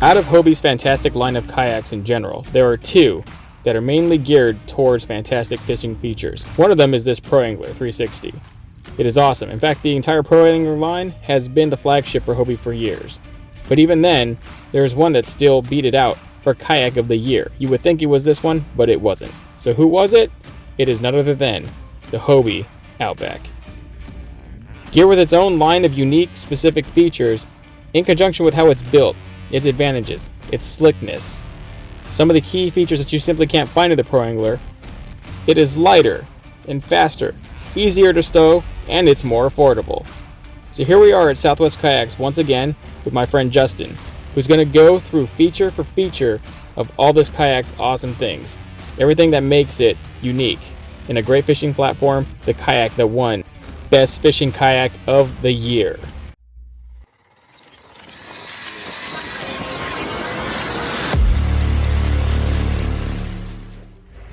Out of Hobie's fantastic line of kayaks in general, there are two that are mainly geared towards fantastic fishing features. One of them is this Pro Angler 360. It is awesome. In fact, the entire Pro Angler line has been the flagship for Hobie for years. But even then, there's one that still beat it out for Kayak of the Year. You would think it was this one, but it wasn't. So who was it? It is none other than the Hobie Outback. Geared with its own line of unique, specific features, in conjunction with how it's built, its advantages, its slickness. Some of the key features that you simply can't find in the Pro Angler. It is lighter and faster, easier to stow, and it's more affordable. So here we are at Southwest Kayaks once again with my friend Justin, who's going to go through feature for feature of all this kayak's awesome things. Everything that makes it unique. In a great fishing platform, the kayak that won Best Fishing Kayak of the Year.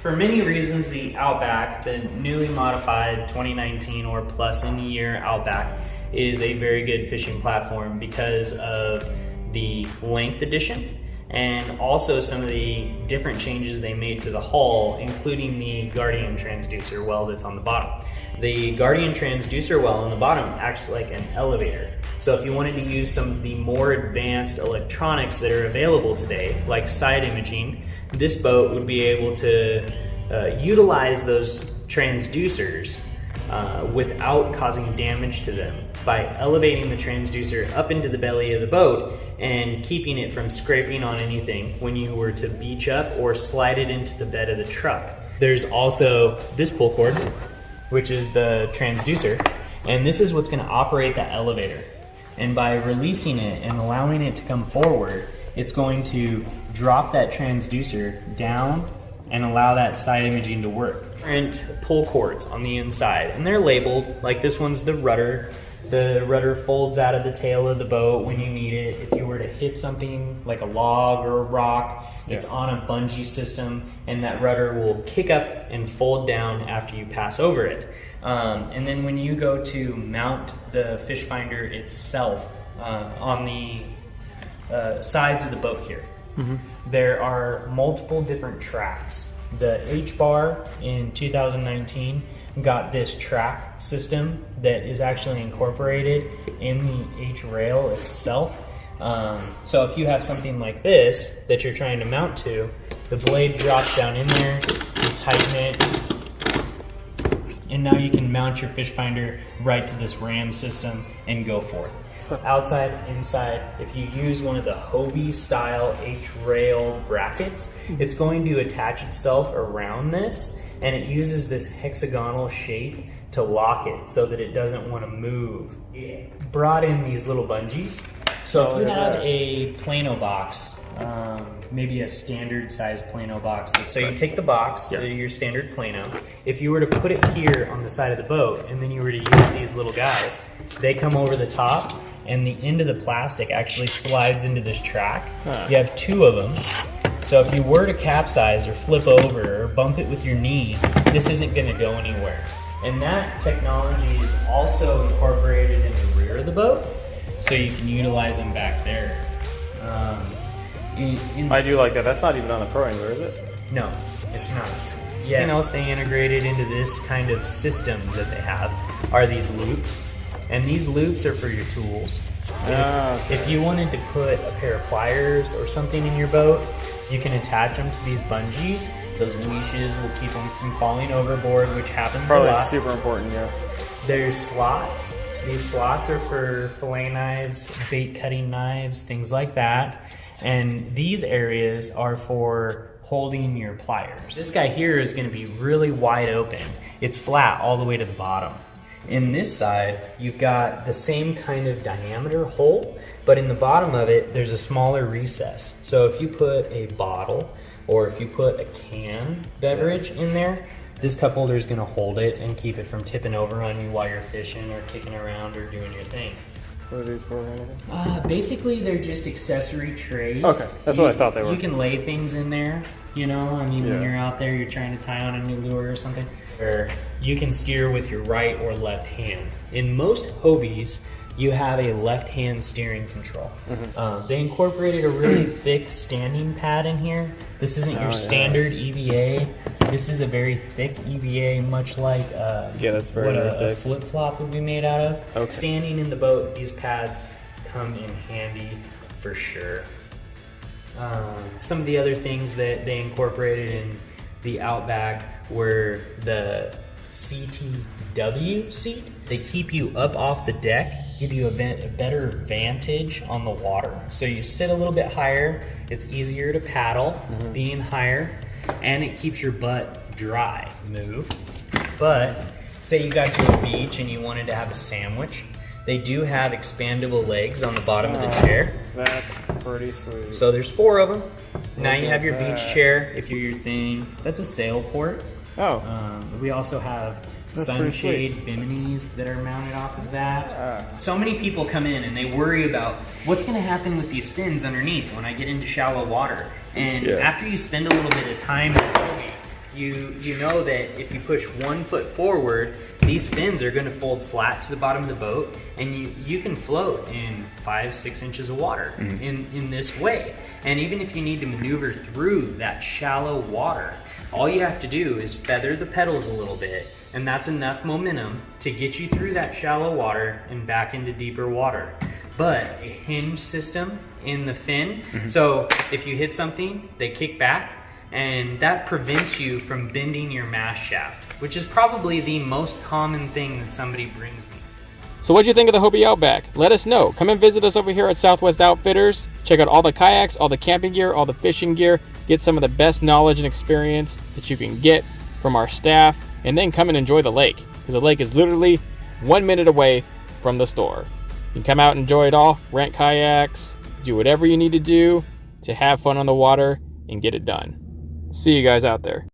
For many reasons, the Outback, the newly modified 2019 or plus in the year Outback, is a very good fishing platform because of the length addition and also some of the different changes they made to the hull, including the Guardian transducer well that's on the bottom. The Guardian transducer well on the bottom acts like an elevator. So if you wanted to use some of the more advanced electronics that are available today, like side imaging, this boat would be able to utilize those transducers without causing damage to them by elevating the transducer up into the belly of the boat and keeping it from scraping on anything when you were to beach up or slide it into the bed of the truck. There's also this pull cord, which is the transducer, and this is what's going to operate that elevator. And by releasing it and allowing it to come forward, it's going to drop that transducer down and allow that side imaging to work. Different pull cords on the inside, and they're labeled, like this one's the Rudder. The Rudder folds out of the tail of the boat when you need it. If you were to hit something like a log or a rock, it's on a bungee system, and that rudder will kick up and fold down after you pass over it. And then when you go to mount the fish finder itself on the sides of the boat here, there are multiple different tracks. The H-bar in 2019 got this track system that is actually incorporated in the H-rail itself. So if you have something like this that you're trying to mount to, the blade drops down in there, you tighten it, and now you can mount your fish finder right to this ram system and go forth. Outside, inside, if you use one of the Hobie style H-rail brackets, it's going to attach itself around this, and it uses this hexagonal shape to lock it so that it doesn't want to move. It brought in these little bungees. So if you have a Plano box, maybe a standard size Plano box, so you take the box, your standard Plano, if you were to put it here on the side of the boat and then you were to use these little guys, they come over the top and the end of the plastic actually slides into this track. You have two of them. So if you were to capsize or flip over or bump it with your knee, this isn't going to go anywhere. And that technology is also incorporated in the rear of the boat, so you can utilize them back there. I do like that. That's not even on the Pro Angler, is it? No, it's not. Something else they integrated into this kind of system that they have are these loops. And these loops are for your tools. If you wanted to put a pair of pliers or something in your boat, you can attach them to these bungees. Those leashes will keep them from falling overboard, which happens a lot. Probably super important, yeah. There's slots. These slots are for fillet knives, bait cutting knives, things like that. And these areas are for holding your pliers. This guy here is going to be really wide open. It's flat all the way to the bottom. In this side, you've got the same kind of diameter hole, but in the bottom of it, there's a smaller recess. So if you put a bottle or if you put a canned beverage in there, this cup holder is going to hold it and keep it from tipping over on you while you're fishing or kicking around or doing your thing. What are these for? Basically, they're just accessory trays. Okay, that's what I thought they were. You can lay things in there, you know, I mean, when you're out there, you're trying to tie on a new lure or something. Or you can steer with your right or left hand. In most Hobies, you have a left-hand steering control. They incorporated a really thick standing pad in here. This isn't your standard EVA. This is a very thick EVA, much like that's very, what very a thick. flip-flop would be made out of. Okay. Standing in the boat, these pads come in handy for sure. Some of the other things that they incorporated in the Outback were the CTW seat. They keep you up off the deck, give you a better vantage on the water. So you sit a little bit higher, it's easier to paddle being higher, and it keeps your butt dry. Move. But say you got to a beach and you wanted to have a sandwich, they do have expandable legs on the bottom of the chair. That's pretty sweet. So there's 4 of them. Now you have your beach chair if you're your thing. That's a sail port. Oh. We also have sunshade biminis that are mounted off of that. So many people come in and they worry about what's going to happen with these fins underneath when I get into shallow water. And after you spend a little bit of time in Hobie, you know that if you push 1 foot forward, these fins are going to fold flat to the bottom of the boat, and you can float in 5-6 inches of water in this way. And even if you need to maneuver through that shallow water, all you have to do is feather the pedals a little bit, and that's enough momentum to get you through that shallow water and back into deeper water. But a hinge system in the fin, so if you hit something, they kick back, and that prevents you from bending your mast shaft, which is probably the most common thing that somebody brings me. So what'd you think of the Hobie Outback? Let us know. Come and visit us over here at Southwest Outfitters. Check out all the kayaks, all the camping gear, all the fishing gear. Get some of the best knowledge and experience that you can get from our staff, and then come and enjoy the lake, because the lake is literally 1 minute away from the store. You can come out and enjoy it all, rent kayaks, do whatever you need to do to have fun on the water and get it done. See you guys out there.